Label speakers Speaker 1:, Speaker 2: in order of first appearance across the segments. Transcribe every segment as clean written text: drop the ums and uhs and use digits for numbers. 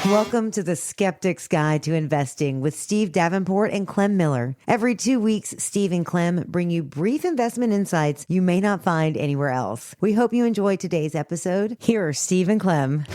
Speaker 1: Welcome to the Skeptic's Guide to Investing with Steve Davenport and Clem Miller. Every 2 weeks, Steve and Clem bring you brief investment insights you may not find anywhere else. We hope you enjoy today's episode. Here are Steve and Clem.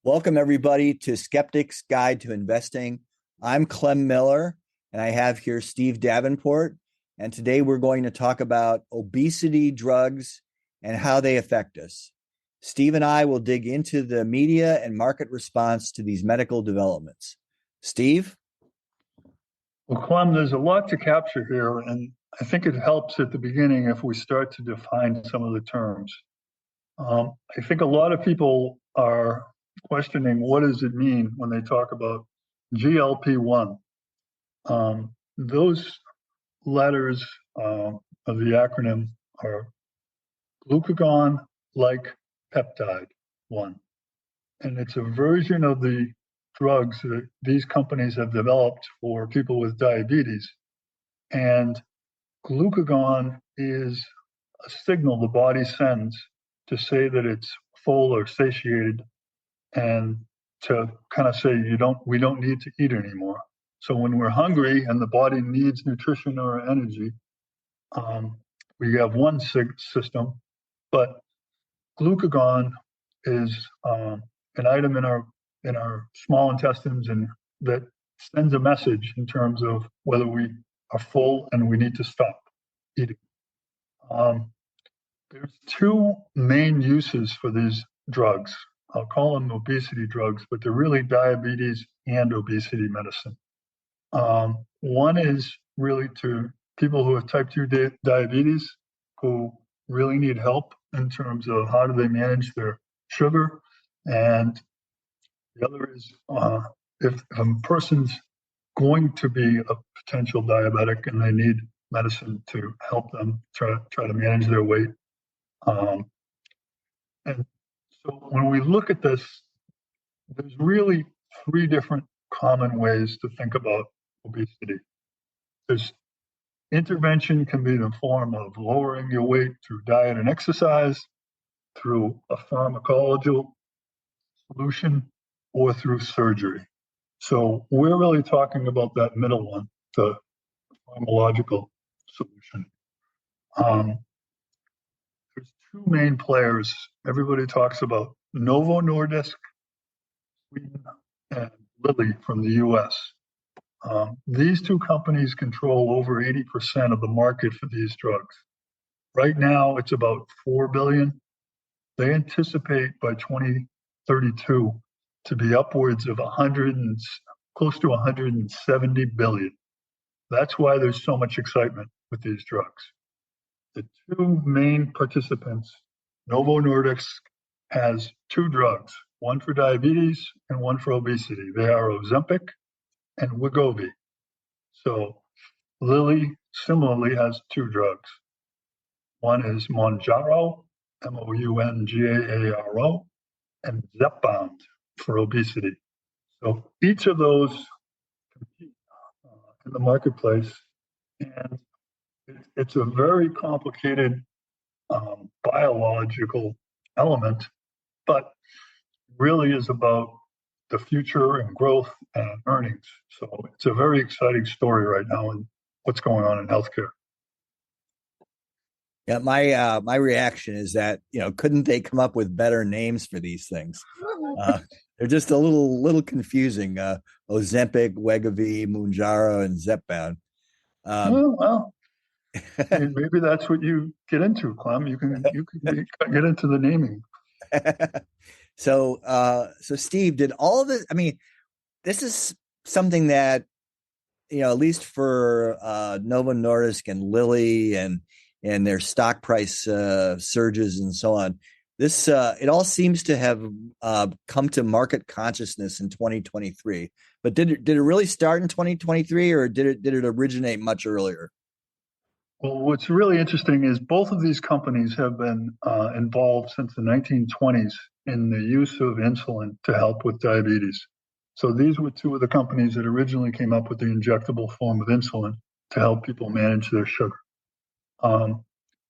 Speaker 2: Welcome, everybody, to Skeptic's Guide to Investing. I'm Clem Miller, and I have here Steve Davenport. And today we're going to talk about obesity drugs and how they affect us. Steve and I will dig into the media and market response to these medical developments. Steve?
Speaker 3: Well, Clem, there's a lot to capture here, and I think it helps at the beginning if we start to define some of the terms. I think a lot of people are questioning what does it mean when they talk about GLP-1. Those letters of the acronym are glucagon-like peptide 1. And it's a version of the drugs that these companies have developed for people with diabetes. And glucagon is a signal the body sends to say that it's full or satiated and to kind of say we don't need to eat anymore. So when we're hungry and the body needs nutrition or energy, we have one system, but glucagon is an item in our small intestines and that sends a message in terms of whether we are full and we need to stop eating. There's two main uses for these drugs. I'll call them obesity drugs, but they're really diabetes and obesity medicine. One is really to people who have type 2 diabetes who really need help in terms of how do they manage their sugar. And the other is if a person's going to be a potential diabetic and they need medicine to help them try to manage their weight. And so when we look at this, there's really three different common ways to think about obesity. There's intervention can be in the form of lowering your weight through diet and exercise, through a pharmacological solution, or through surgery. So we're really talking about that middle one, the pharmacological solution. There's two main players. Everybody talks about Novo Nordisk, Sweden, and Lilly from the US. These two companies control over 80% of the market for these drugs. Right now, it's about $4 billion. They anticipate by 2032 to be upwards of close to 170 billion. That's why there's so much excitement with these drugs. The two main participants, Novo Nordisk has two drugs, one for diabetes and one for obesity. They are Ozempic and Wegovy. So Lilly similarly has two drugs. One is Mounjaro, Mounjaro, and Zepbound for obesity. So each of those compete in the marketplace, and it's a very complicated biological element, but really is about the future and growth and earnings. So it's a very exciting story right now and what's going on in healthcare.
Speaker 2: Yeah, my reaction is that, couldn't they come up with better names for these things? They're just a little confusing. Ozempic, Wegovy, Mounjaro, and Zepbound.
Speaker 3: Well, maybe that's what you get into, Clem. You can get into the naming.
Speaker 2: So Steve, did all of this? I mean, this is something that, at least for Novo Nordisk and Lilly and their stock price surges and so on, this it all seems to have come to market consciousness in 2023. But did it really start in 2023, or did it originate much earlier?
Speaker 3: Well, what's really interesting is both of these companies have been involved since the 1920s in the use of insulin to help with diabetes. So these were two of the companies that originally came up with the injectable form of insulin. to help people manage their sugar.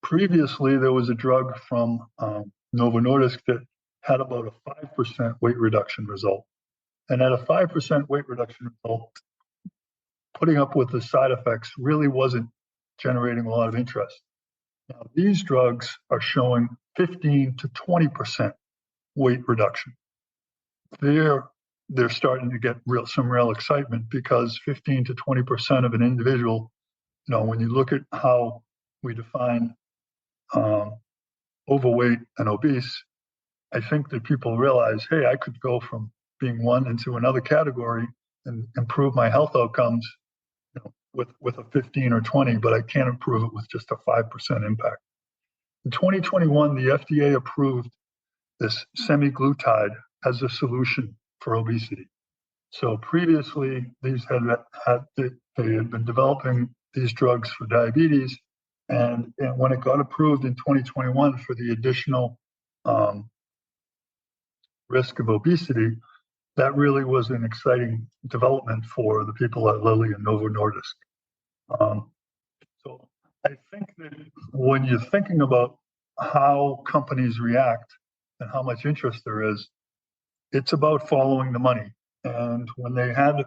Speaker 3: Previously, there was a drug from Novo Nordisk that had about a 5% weight reduction result. And at a 5% weight reduction result, putting up with the side effects really wasn't generating a lot of interest. Now, these drugs are showing 15 to 20% weight reduction. They're starting to get some real excitement, because 15 to 20% of an individual, when you look at how we define overweight and obese, I think that people realize, hey, I could go from being one into another category and improve my health outcomes with a 15 or 20, but I can't improve it with just a 5% impact. In 2021, the FDA approved this semaglutide as a solution for obesity. So previously, they had been developing these drugs for diabetes, and when it got approved in 2021 for the additional risk of obesity, that really was an exciting development for the people at Lilly and Novo Nordisk. So I think that when you're thinking about how companies react and how much interest there is, it's about following the money. And when they had,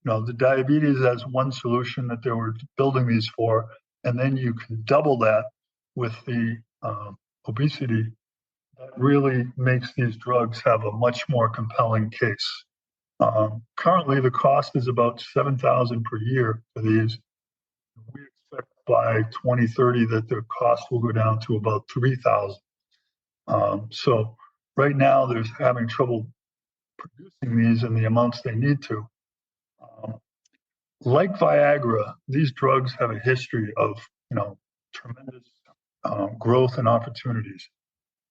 Speaker 3: the diabetes as one solution that they were building these for, and then you can double that with the obesity, that really makes these drugs have a much more compelling case. Currently, the cost is about $7,000 per year for these. We expect by 2030 that the cost will go down to about $3,000. So right now, they're having trouble producing these in the amounts they need to. Like Viagra, these drugs have a history of, tremendous growth and opportunities.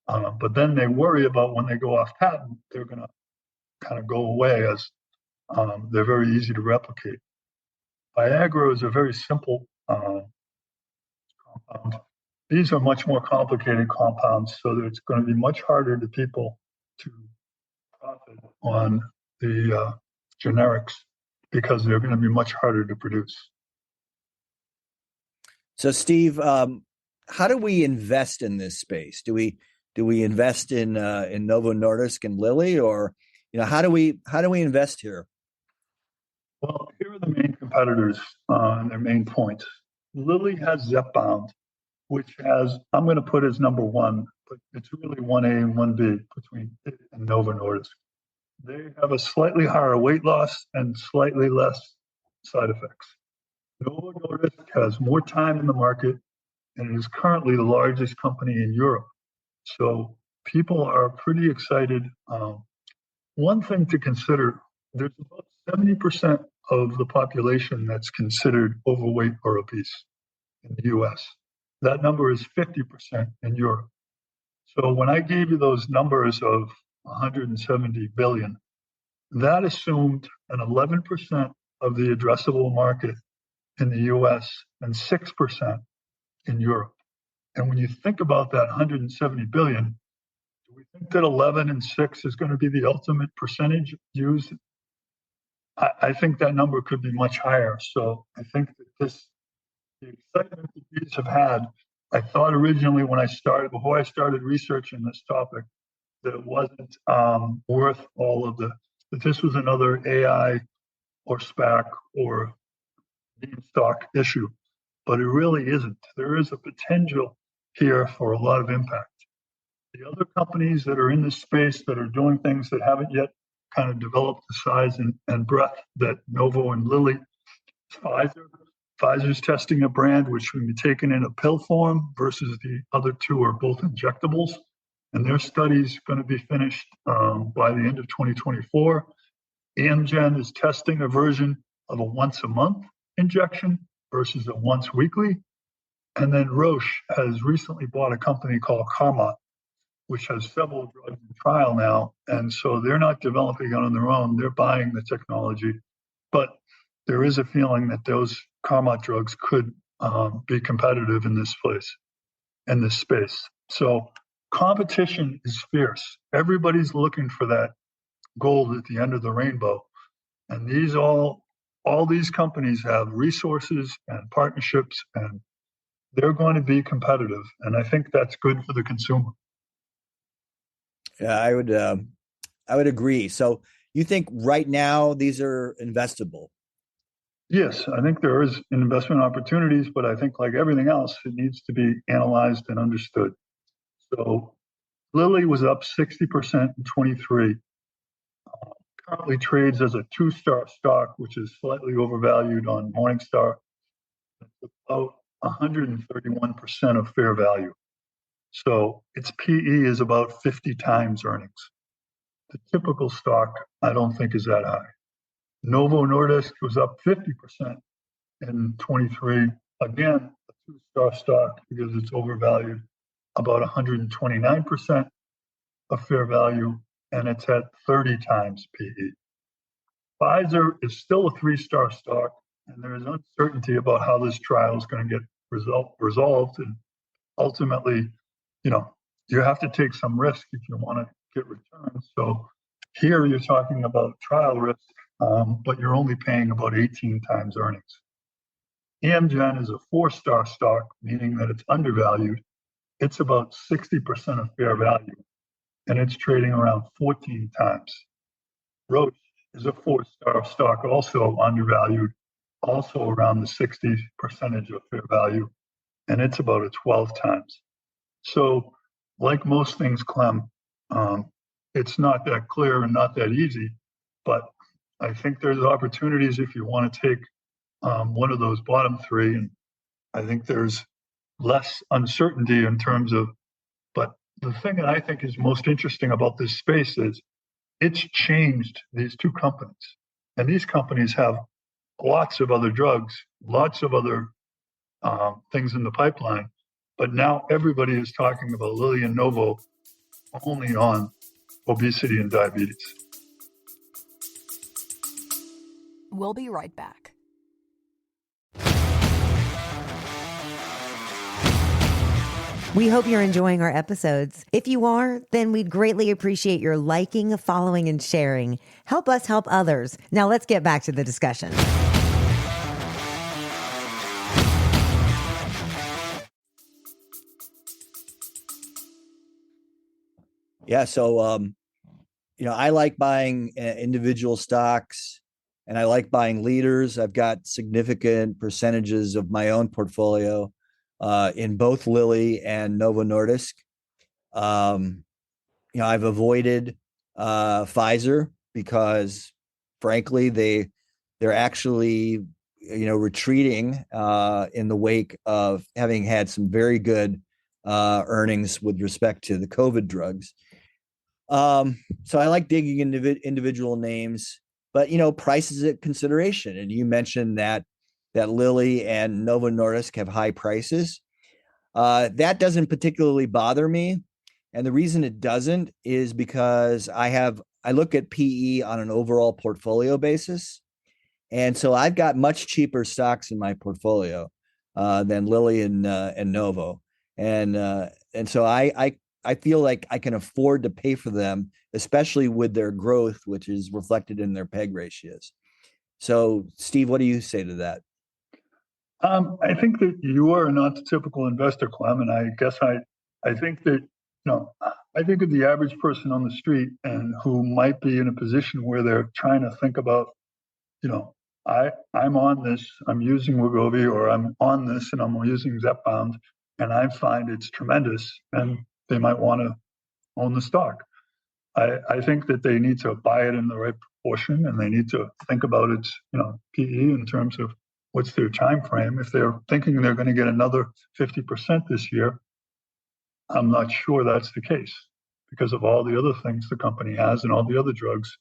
Speaker 3: But then they worry about when they go off patent, they're going to kind of go away, as they're very easy to replicate. Viagra is a very simple compound. These are much more complicated compounds, so that it's going to be much harder to people to profit on the generics, because they're going to be much harder to produce.
Speaker 2: So, Steve, how do we invest in this space? Do we invest in Novo Nordisk and Lilly, or how do we invest here?
Speaker 3: Well, here are the main competitors and their main points. Lilly has Zepbound, which I'm going to put as number one, but it's really 1A and 1B between it and Novo Nordisk. They have a slightly higher weight loss and slightly less side effects. Novo Nordisk has more time in the market, and it is currently the largest company in Europe. So people are pretty excited. One thing to consider, there's about 70% of the population that's considered overweight or obese in the US. That number is 50% in Europe. So when I gave you those numbers of 170 billion, that assumed an 11% of the addressable market in the US and 6% in Europe. And when you think about that 170 billion, do we think that 11 and 6 is going to be the ultimate percentage used? I think that number could be much higher. So I think that the excitement that these have had, I thought originally before I started researching this topic, that it wasn't worth all of that this was another AI or SPAC or meme stock issue. But it really isn't. There is a potential here for a lot of impact. The other companies that are in this space that are doing things that haven't yet kind of developed the size and breadth that Novo and Lilly, Pfizer's testing a brand which can be taken in a pill form, versus the other two are both injectables. And their study's going to be finished by the end of 2024. Amgen is testing a version of a once-a-month injection versus a once-weekly. And then Roche has recently bought a company called Carmot, which has several drugs in trial now. And so they're not developing it on their own. They're buying the technology. But there is a feeling that those Carmot drugs could be competitive in this space. So competition is fierce. Everybody's looking for that gold at the end of the rainbow. And these all all these companies have resources and partnerships, and they're going to be competitive. And I think that's good for the consumer.
Speaker 2: Yeah, I would agree. So you think right now these are investable?
Speaker 3: Yes, I think there is investment opportunities, but I think like everything else, it needs to be analyzed and understood. So Lilly was up 60% in 23. Currently trades as a two-star stock, which is slightly overvalued on Morningstar. It's about 131% of fair value. So its PE is about 50 times earnings. The typical stock, I don't think, is that high. Novo Nordisk was up 50% in 23. Again, a two-star stock because it's overvalued, about 129% of fair value, and it's at 30 times PE. Pfizer is still a three-star stock, and there is uncertainty about how this trial is going to get resolved. And ultimately, you know, you have to take some risk if you want to get returns. So here you're talking about trial risk, but you're only paying about 18 times earnings. Amgen is a four-star stock, meaning that it's undervalued. It's about 60% of fair value, and it's trading around 14 times. Roche is a four-star stock, also undervalued, also around the 60% of fair value, and it's about a 12 times. So, like most things, Clem, it's not that clear and not that easy, but I think there's opportunities if you want to take one of those bottom three, and I think there's less uncertainty in terms of, but the thing that I think is most interesting about this space is it's changed these two companies. And these companies have lots of other drugs, lots of other things in the pipeline. But now everybody is talking about Lilly and Novo only on obesity and diabetes.
Speaker 4: We'll be right back.
Speaker 1: We hope you're enjoying our episodes. If you are, then we'd greatly appreciate your liking, following, and sharing. Help us help others. Now let's get back to the discussion.
Speaker 2: Yeah. So, I like buying individual stocks, and I like buying leaders. I've got significant percentages of my own portfolio in both Lilly and Novo Nordisk. I've avoided Pfizer because, frankly, they're actually retreating in the wake of having had some very good earnings with respect to the COVID drugs. So I like digging into individual names, but price is a consideration. And you mentioned that Lilly and Novo Nordisk have high prices. That doesn't particularly bother me. And the reason it doesn't is because I look at PE on an overall portfolio basis. And so I've got much cheaper stocks in my portfolio than Lilly and Novo. And so I feel like I can afford to pay for them, especially with their growth, which is reflected in their PEG ratios. So, Steve, what do you say to that?
Speaker 3: I think that you are not the typical investor, Clem, and I guess I think that I think of the average person on the street and who might be in a position where they're trying to think about, I'm on this, I'm using Wegovy, or I'm on this and I'm using Zepbound, and I find it's tremendous, and they might want to own the stock. I think that they need to buy it in the right proportion, and they need to think about its, PE in terms of what's their time frame. If they're thinking they're going to get another 50% this year, I'm not sure that's the case because of all the other things the company has and all the other drugs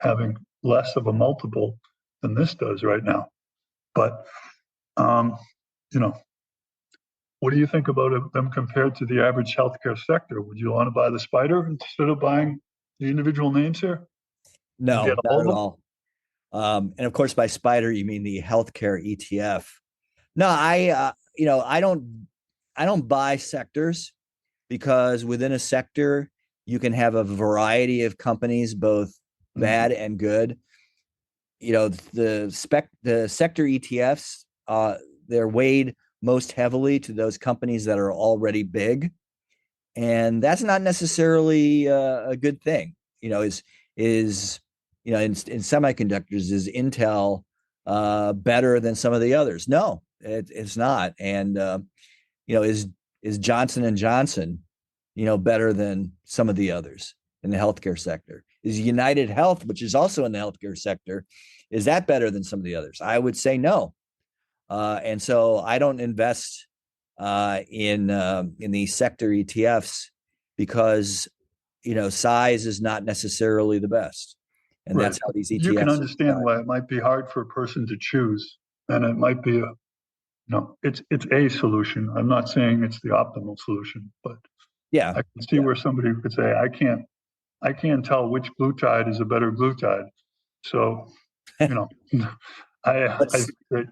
Speaker 3: having less of a multiple than this does right now. But, what do you think about them compared to the average healthcare sector? Would you want to buy the spider instead of buying the individual names here?
Speaker 2: No, not at all. And of course, by spider, you mean the healthcare ETF. No, I don't buy sectors because within a sector, you can have a variety of companies, both bad and good. the sector ETFs, they're weighed most heavily to those companies that are already big, and that's not necessarily a good thing. Is in semiconductors, is Intel better than some of the others? No, it's not. And is Johnson and Johnson better than some of the others in the healthcare sector? Is United Health, which is also in the healthcare sector, is that better than some of the others? I would say no. And so I don't invest in these sector ETFs because size is not necessarily the best, and
Speaker 3: Right.
Speaker 2: that's how these ETFs.
Speaker 3: You can understand why it might be hard for a person to choose, and it might be it's a solution. I'm not saying it's the optimal solution, but
Speaker 2: yeah,
Speaker 3: I can see where somebody could say, I can't tell which glutide is a better glutide. So, I think that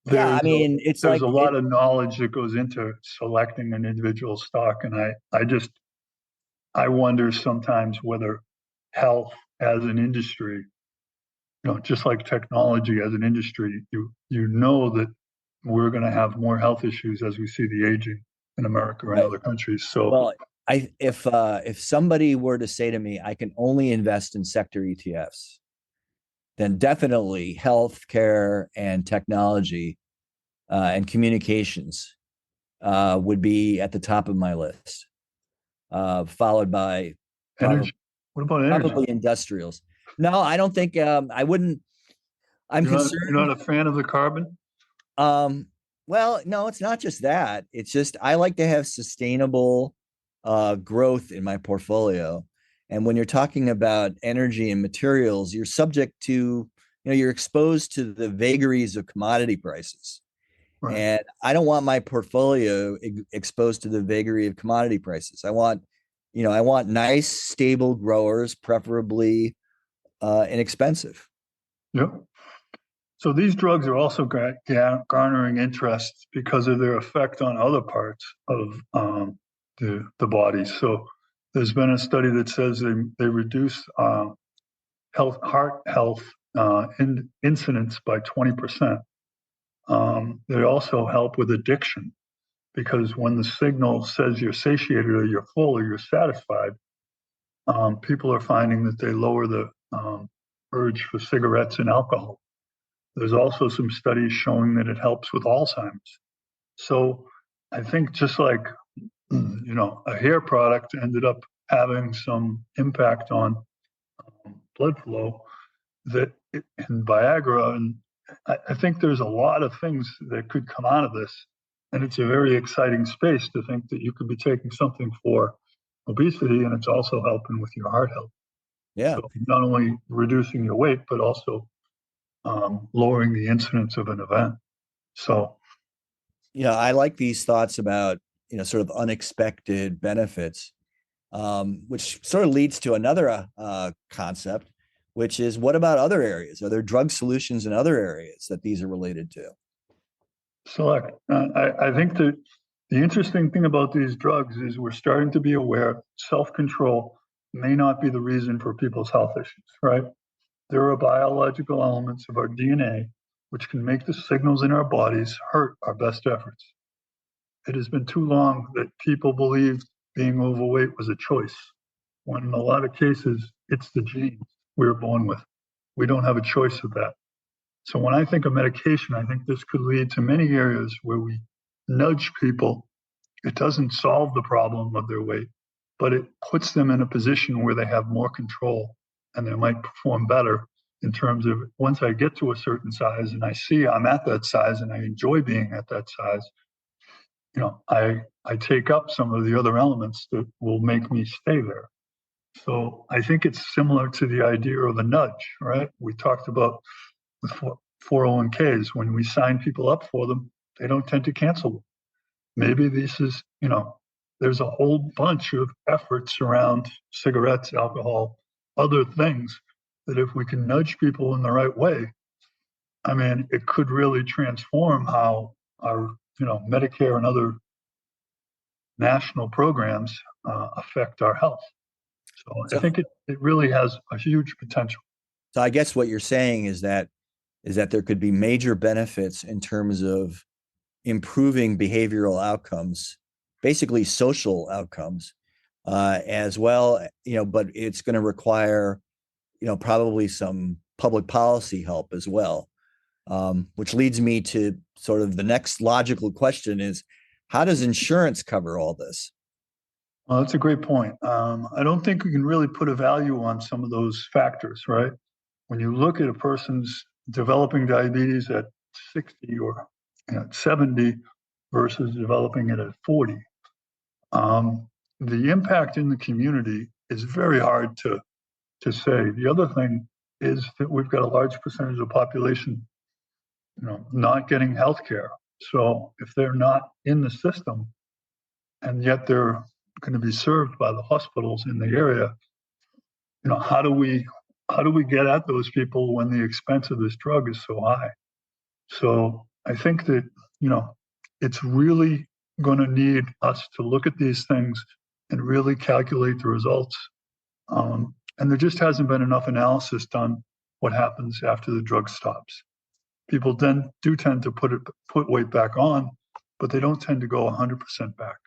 Speaker 3: there's a lot of knowledge that goes into selecting an individual stock, and I wonder sometimes whether health as an industry, just like technology as an industry, that we're going to have more health issues as we see the aging in America and other countries. So,
Speaker 2: well, if somebody were to say to me, I can only invest in sector ETFs, then definitely healthcare and technology and communications would be at the top of my list, followed by
Speaker 3: energy. What about energy?
Speaker 2: Probably industrials. No, I don't think I wouldn't. I'm concerned.
Speaker 3: You're not a fan of the carbon?
Speaker 2: Well, no, it's not just that. It's just I like to have sustainable growth in my portfolio. And when you're talking about energy and materials, you're subject to, you're exposed to the vagaries of commodity prices. Right. And I don't want my portfolio exposed to the vagary of commodity prices. I want nice, stable growers, preferably inexpensive.
Speaker 3: Yep. So these drugs are also garnering interest because of their effect on other parts of the body. So there's been a study that says they reduce heart health incidence by 20%. They also help with addiction, because when the signal says you're satiated or you're full or you're satisfied, people are finding that they lower the urge for cigarettes and alcohol. There's also some studies showing that it helps with Alzheimer's. So I think just like, a hair product ended up having some impact on blood flow, and Viagra, and I think there's a lot of things that could come out of this. And it's a very exciting space to think that you could be taking something for obesity and it's also helping with your heart health.
Speaker 2: Yeah.
Speaker 3: So not only reducing your weight, but also lowering the incidence of an event. So,
Speaker 2: I like these thoughts about, sort of unexpected benefits, which sort of leads to another concept, which is, what about other areas? Are there drug solutions in other areas that these are related to?
Speaker 3: So I think that the interesting thing about these drugs is we're starting to be aware self-control may not be the reason for people's health issues, right? There are biological elements of our DNA which can make the signals in our bodies hurt our best efforts. It has been too long that people believed being overweight was a choice, when in a lot of cases, it's the genes we were born with. We don't have a choice of that. So when I think of medication, I think this could lead to many areas where we nudge people. It doesn't solve the problem of their weight, but it puts them in a position where they have more control and they might perform better in terms of, once I get to a certain size and I see I'm at that size and I enjoy being at that size, I take up some of the other elements that will make me stay there. So I think it's similar to the idea of a nudge, right? We talked about with 401ks, when we sign people up for them, they don't tend to cancel them. Maybe this is, there's a whole bunch of efforts around cigarettes, alcohol, other things that if we can nudge people in the right way, it could really transform how our, Medicare and other national programs affect our health. So I think it really has a huge potential.
Speaker 2: So I guess what you're saying is that is that there could be major benefits in terms of improving behavioral outcomes, basically social outcomes, as well. But it's going to require, probably some public policy help as well. Which leads me to sort of the next logical question is, how does insurance cover all this?
Speaker 3: Well, that's a great point. I don't think we can really put a value on some of those factors, right? When you look at a person's developing diabetes at 60 or 70 versus developing it at 40, the impact in the community is very hard to say. The other thing is that we've got a large percentage of the population, not getting health care. So if they're not in the system and yet they're going to be served by the hospitals in the area, how do we get at those people when the expense of this drug is so high? So I think that, it's really going to need us to look at these things and really calculate the results. And there just hasn't been enough analysis done what happens after the drug stops. People then do tend to put weight back on, but they don't tend to go 100% back.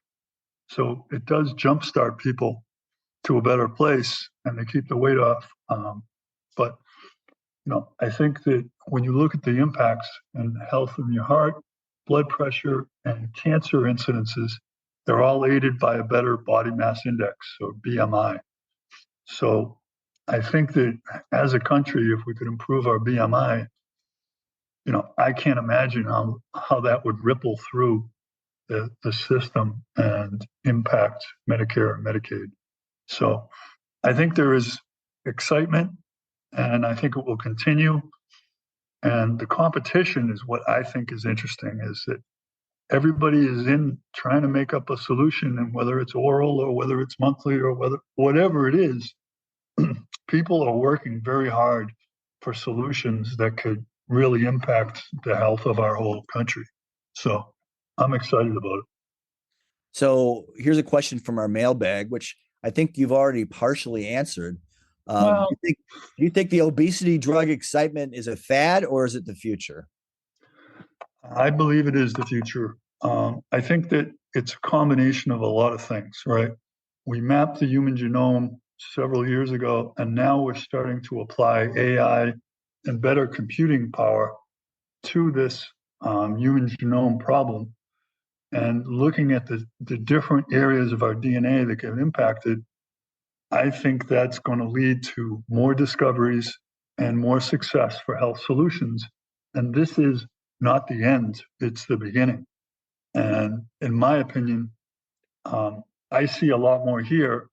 Speaker 3: So it does jumpstart people to a better place and they keep the weight off. But I think that when you look at the impacts and health in your heart, blood pressure, and cancer incidences, they're all aided by a better body mass index, or BMI. So I think that as a country, if we could improve our BMI, I can't imagine how that would ripple through the system and impact Medicare and Medicaid. So I think there is excitement, and I think it will continue. And the competition is what I think is interesting, is that everybody is in trying to make up a solution, and whether it's oral or whether it's monthly or whatever it is, people are working very hard for solutions that could really impact the health of our whole country. So I'm excited about it.
Speaker 2: So here's a question from our mailbag, which I think you've already partially answered.
Speaker 3: Well,
Speaker 2: do you think the obesity drug excitement is a fad, or is it the future?
Speaker 3: I believe it is the future. I think that it's a combination of a lot of things, right? We mapped the human genome several years ago, and now we're starting to apply AI and better computing power to this human genome problem. And looking at the different areas of our DNA that get impacted, I think that's going to lead to more discoveries and more success for health solutions. And this is not the end, it's the beginning. And in my opinion, I see a lot more here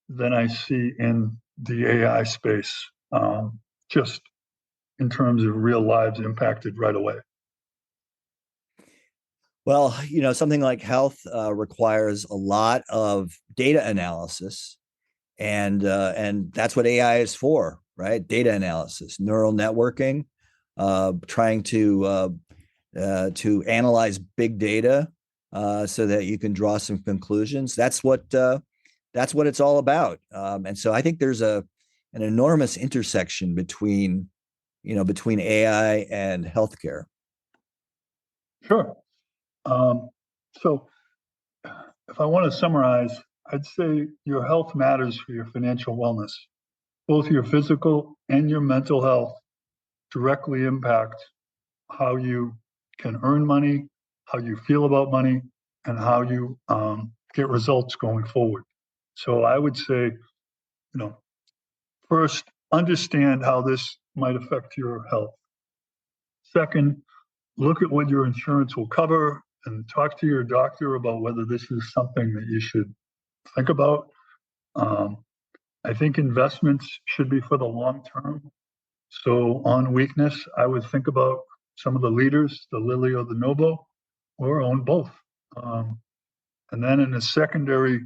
Speaker 3: than I see in the AI space, just in terms of real lives impacted right away.
Speaker 2: Well, something like health requires a lot of data analysis, and that's what AI is for, right? Data analysis, neural networking, trying to analyze big data so that you can draw some conclusions. That's what it's all about. And so I think there's an enormous intersection between AI and healthcare.
Speaker 3: Sure. So if I want to summarize, I'd say your health matters for your financial wellness. Both your physical and your mental health directly impact how you can earn money, how you feel about money, and how you get results going forward. So I would say, first, understand how this might affect your health. Second, look at what your insurance will cover and talk to your doctor about whether this is something that you should think about. I think investments should be for the long term. So on weakness, I would think about some of the leaders, the Lilly or the Novo, or own both. And then in a secondary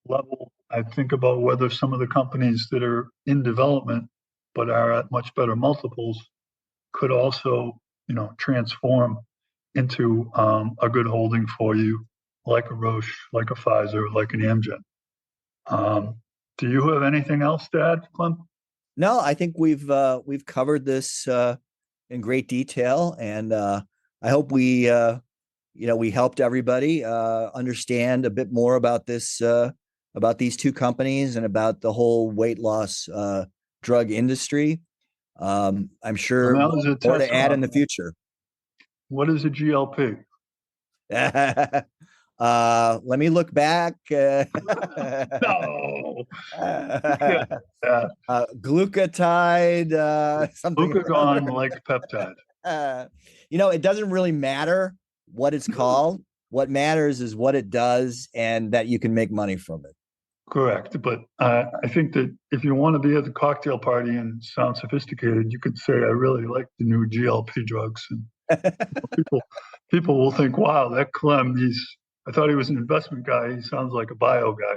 Speaker 3: level, I think about whether some of the companies that are in development but are at much better multiples could also, transform into a good holding for you, like a Roche, like a Pfizer, like an Amgen. Do you have anything else to add, Clem?
Speaker 2: No, I think we've covered this in great detail, and I hope we we helped everybody understand a bit more about this, about these two companies and about the whole weight loss drug industry. I'm sure
Speaker 3: Well, that was a
Speaker 2: more
Speaker 3: test
Speaker 2: to add in
Speaker 3: run.
Speaker 2: the future.
Speaker 3: What is a GLP?
Speaker 2: Let me look back.
Speaker 3: No.
Speaker 2: Glucotide, something.
Speaker 3: Glucagon like peptide.
Speaker 2: It doesn't really matter what it's called. What matters is what it does and that you can make money from it.
Speaker 3: Correct. But I think that if you want to be at the cocktail party and sound sophisticated, you could say, I really like the new GLP drugs. And people will think, wow, that Clem, I thought he was an investment guy. He sounds like a bio guy.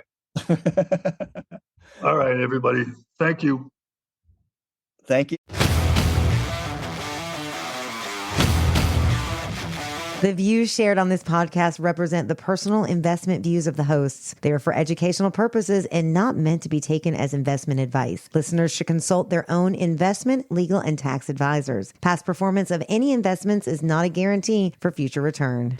Speaker 3: All right, everybody. Thank you.
Speaker 2: Thank you.
Speaker 1: The views shared on this podcast represent the personal investment views of the hosts. They are for educational purposes and not meant to be taken as investment advice. Listeners should consult their own investment, legal, and tax advisors. Past performance of any investments is not a guarantee for future return.